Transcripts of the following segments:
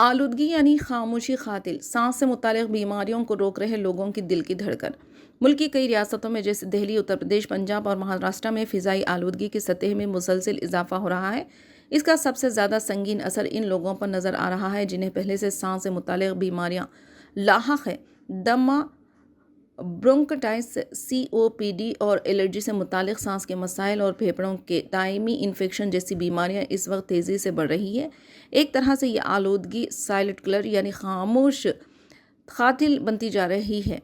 आलूदगी यानी खामोशी कातिल, सांस से मुतालिक बीमारियों को रोक रहे लोगों की दिल की धड़कन। मुल्क की कई रियासतों में जैसे दिल्ली, उत्तर प्रदेश, पंजाब और महाराष्ट्र में फ़िज़ाई आलूदगी की सतह में मुसलसल इजाफा हो रहा है। इसका सबसे ज़्यादा संगीन असर इन लोगों पर नज़र आ रहा है जिन्हें पहले से सांस से मुतालिक बीमारियाँ लाहक है। दमा, ब्रोंकाइटिस, COPD और एलर्जी से मुतालिक सांस के मसाइल और फेफड़ों के दायमी इन्फेक्शन जैसी बीमारियां इस वक्त तेज़ी से बढ़ रही है। एक तरह से ये आलूदगी साइलेंट किलर यानी खामोश कातिल बनती जा रही है।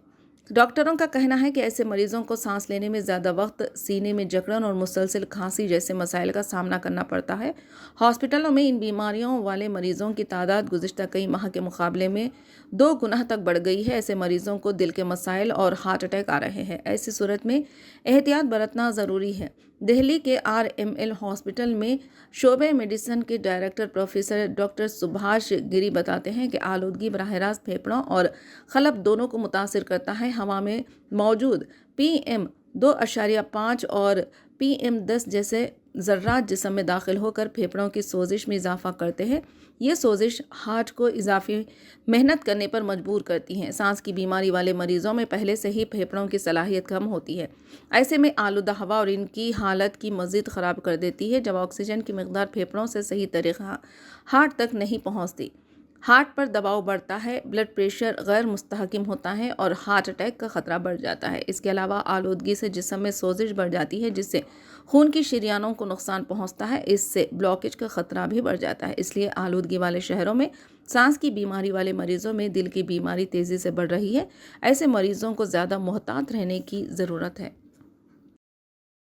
डॉक्टरों का कहना है कि ऐसे मरीजों को सांस लेने में ज़्यादा वक्त, सीने में जकड़न और मुसलसल खांसी जैसे मसाइल का सामना करना पड़ता है। हॉस्पिटलों में इन बीमारियों वाले मरीजों की तादाद गुज़िश्ता कई माह के मुकाबले में 2 गुना तक बढ़ गई है। ऐसे मरीजों को दिल के मसाइल और हार्ट अटैक आ रहे हैं। ऐसी सूरत में एहतियात बरतना ज़रूरी है। दिल्ली के RML हॉस्पिटल में शोबे मेडिसिन के डायरेक्टर प्रोफेसर डॉक्टर सुभाष गिरी बताते हैं कि आलूदगी बराह रास्त फेफड़ों और खलब दोनों को मुतासिर करता है। हवा में मौजूद PM2.5 और PM10 जैसे ज़र्रात जिस्म में दाखिल होकर फेफड़ों की सोजिश में इजाफा करते हैं। ये सोजिश हार्ट को इजाफी मेहनत करने पर मजबूर करती हैं। सांस की बीमारी वाले मरीजों में पहले से ही फेफड़ों की सलाहियत कम होती है। ऐसे में आलूदा हवा और इनकी हालत की मज़ीद ख़राब कर देती है। जब ऑक्सीजन की मकदार फेफड़ों से सही तरीक़ा हार्ट तक नहीं पहुँचती, हार्ट पर दबाव बढ़ता है, ब्लड प्रेशर गैर मुस्तहकम होता है और हार्ट अटैक का ख़तरा बढ़ जाता है। इसके अलावा आलूदगी से जिस्म में सोजिश बढ़ जाती है जिससे खून की शरीयानों को नुकसान पहुंचता है। इससे ब्लॉकेज का ख़तरा भी बढ़ जाता है। इसलिए आलूदगी वाले शहरों में सांस की बीमारी वाले मरीजों में दिल की बीमारी तेज़ी से बढ़ रही है। ऐसे मरीजों को ज़्यादा मुहतात रहने की ज़रूरत है।